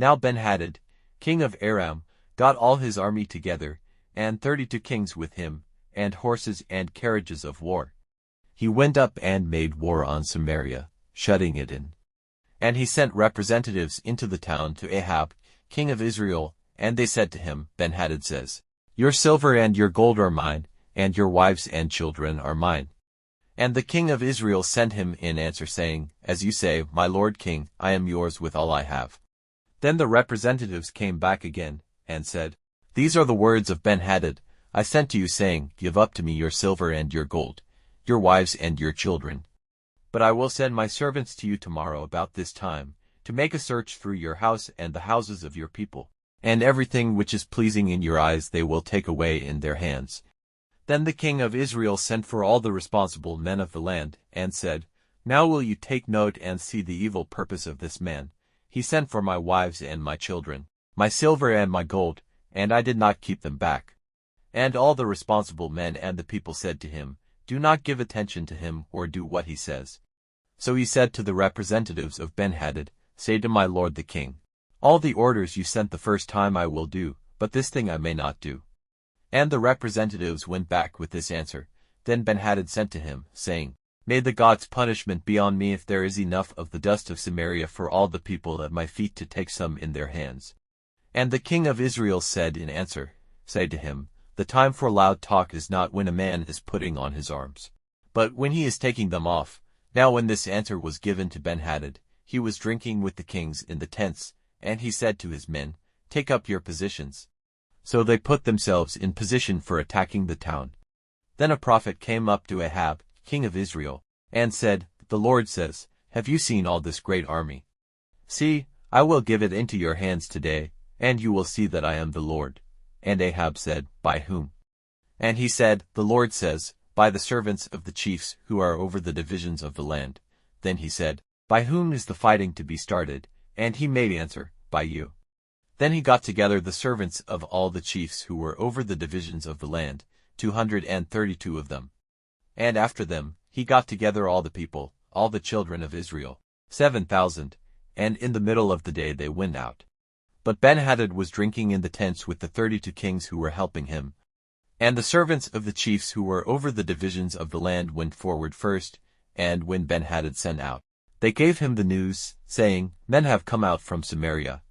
Now Ben-Hadad, king of Aram, got all his army together, and 32 kings with him, and horses and carriages of war. He went up and made war on Samaria, shutting it in. And he sent representatives into the town to Ahab, king of Israel, and they said to him, Ben-Hadad says, "Your silver and your gold are mine, and your wives and children are mine." And the king of Israel sent him in answer, saying, "As you say, my lord king, I am yours with all I have." Then the representatives came back again, and said, "These are the words of Ben-Hadad. I sent to you, saying, Give up to me your silver and your gold, your wives and your children. But I will send my servants to you tomorrow about this time, to make a search through your house and the houses of your people, and everything which is pleasing in your eyes they will take away in their hands." Then the king of Israel sent for all the responsible men of the land, and said, "Now will you take note and see the evil purpose of this man? He sent for my wives and my children, my silver and my gold, and I did not keep them back." And all the responsible men and the people said to him, "Do not give attention to him or do what he says." So he said to the representatives of Ben-Hadad, "Say to my lord the king, all the orders you sent the first time I will do, but this thing I may not do." And the representatives went back with this answer. Then Ben-Hadad sent to him, saying, "May the gods' punishment be on me if there is enough of the dust of Samaria for all the people at my feet to take some in their hands." And the king of Israel said in answer, "Say to him, The time for loud talk is not when a man is putting on his arms, but when he is taking them off." Now when this answer was given to Ben-Hadad, he was drinking with the kings in the tents, and he said to his men, "Take up your positions." So they put themselves in position for attacking the town. Then a prophet came up to Ahab, king of Israel, and said, "The Lord says, Have you seen all this great army? See, I will give it into your hands today, and you will see that I am the Lord." And Ahab said, "By whom?" And he said, "The Lord says, By the servants of the chiefs who are over the divisions of the land." Then he said, "By whom is the fighting to be started?" And he made answer, "By you." Then he got together the servants of all the chiefs who were over the divisions of the land, 232 of them. And after them, he got together all the people, all the children of Israel, 7,000, and in the middle of the day they went out. But Ben-Hadad was drinking in the tents with the 32 kings who were helping him. And the servants of the chiefs who were over the divisions of the land went forward first, and when Ben-Hadad sent out, they gave him the news, saying, "Men have come out from Samaria."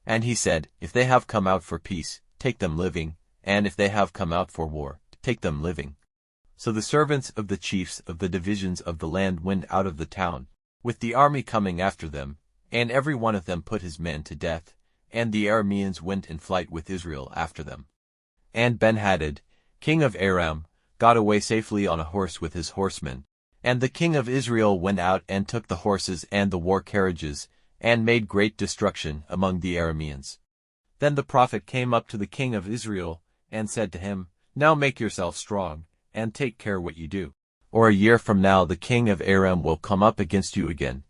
And he said, "If they have come out for peace, take them living, and if they have come out for war, take them living." So the servants of the chiefs of the divisions of the land went out of the town, with the army coming after them, and every one of them put his men to death, and the Arameans went in flight with Israel after them. And Ben-Hadad, king of Aram, got away safely on a horse with his horsemen. And the king of Israel went out and took the horses and the war carriages, and made great destruction among the Arameans. Then the prophet came up to the king of Israel, and said to him, "Now make yourself strong, and take care what you do, or a year from now the king of Aram will come up against you again."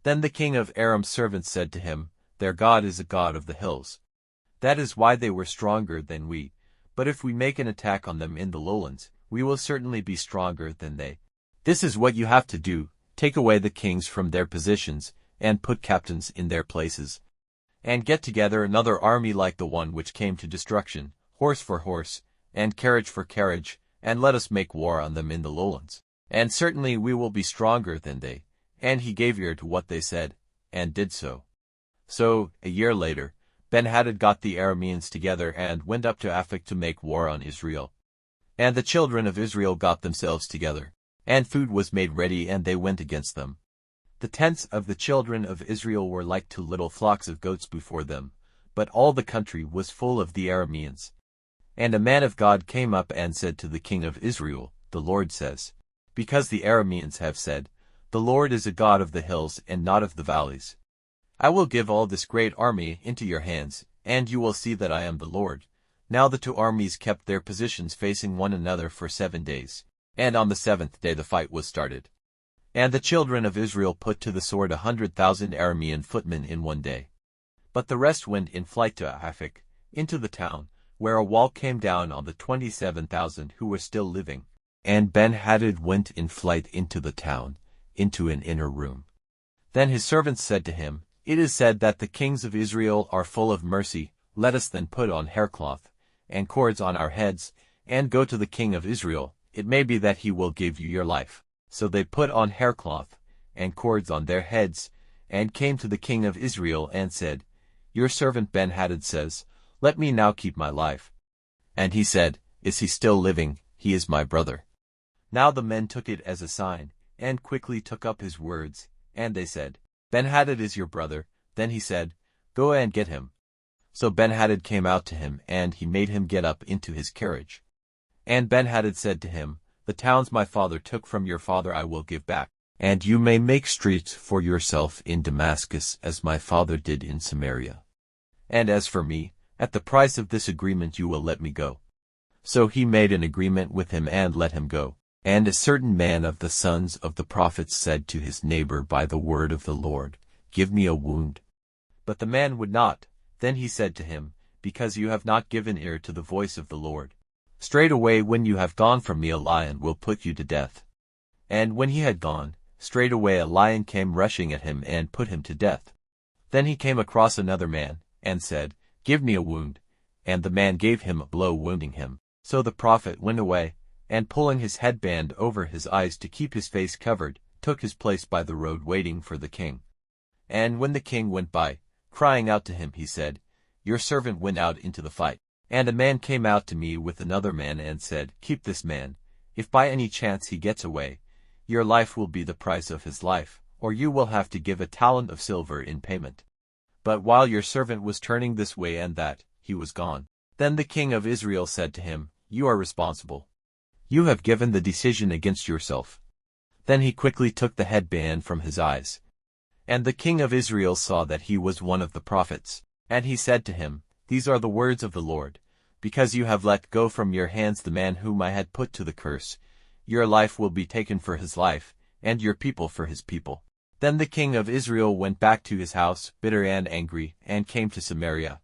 Then the king of Aram's servants said to him, "Their God is a God of the hills. That is why they were stronger than we. But if we make an attack on them in the lowlands, we will certainly be stronger than they. This is what you have to do: take away the kings from their positions, and put captains in their places. And get together another army like the one which came to destruction, horse for horse, and carriage for carriage, and let us make war on them in the lowlands. And certainly we will be stronger than they." And he gave ear to what they said, and did so. So, a year later, Ben-Hadad got the Arameans together and went up to Aphek to make war on Israel. And the children of Israel got themselves together, and food was made ready, and they went against them. The tents of the children of Israel were like 2 little flocks of goats before them, but all the country was full of the Arameans. And a man of God came up and said to the king of Israel, "The Lord says, Because the Arameans have said, The Lord is a God of the hills and not of the valleys, I will give all this great army into your hands, and you will see that I am the Lord." Now the 2 armies kept their positions facing one another for 7 days, and on the 7th day the fight was started. And the children of Israel put to the sword 100,000 Aramean footmen in one day. But the rest went in flight to Aphek, into the town, where a wall came down on the 27,000 who were still living. And Ben-Hadad went in flight into the town, into an inner room. Then his servants said to him, It is said that the kings of Israel are full of mercy. Let us then put on haircloth, and cords on our heads, and go to the king of Israel. It may be that he will give you your life. So they put on haircloth, and cords on their heads, and came to the king of Israel and said, Your servant Ben-Hadad says, Let me now keep my life. And he said, Is he still living? He is my brother. Now the men took it as a sign, and quickly took up his words, and they said, Ben-Hadad is your brother. Then he said, Go and get him. So Ben-Hadad came out to him, and he made him get up into his carriage. And Ben-Hadad said to him, The towns my father took from your father I will give back, and you may make streets for yourself in Damascus as my father did in Samaria. And as for me, at the price of this agreement you will let me go. So he made an agreement with him and let him go. And a certain man of the sons of the prophets said to his neighbor by the word of the Lord, Give me a wound. But the man would not. Then he said to him, Because you have not given ear to the voice of the Lord. Straightway when you have gone from me a lion will put you to death. And when he had gone, straightway a lion came rushing at him and put him to death. Then he came across another man, and said, Give me a wound. And the man gave him a blow wounding him. So the prophet went away, and pulling his headband over his eyes to keep his face covered, took his place by the road waiting for the king. And when the king went by, crying out to him, he said, Your servant went out into the fight. And a man came out to me with another man and said, Keep this man. If by any chance he gets away, your life will be the price of his life, or you will have to give a talent of silver in payment. But while your servant was turning this way and that, he was gone. Then the king of Israel said to him, You are responsible. You have given the decision against yourself. Then he quickly took the headband from his eyes. And the king of Israel saw that he was one of the prophets. And he said to him, These are the words of the Lord. Because you have let go from your hands the man whom I had put to the curse, your life will be taken for his life, and your people for his people. Then the king of Israel went back to his house, bitter and angry, and came to Samaria.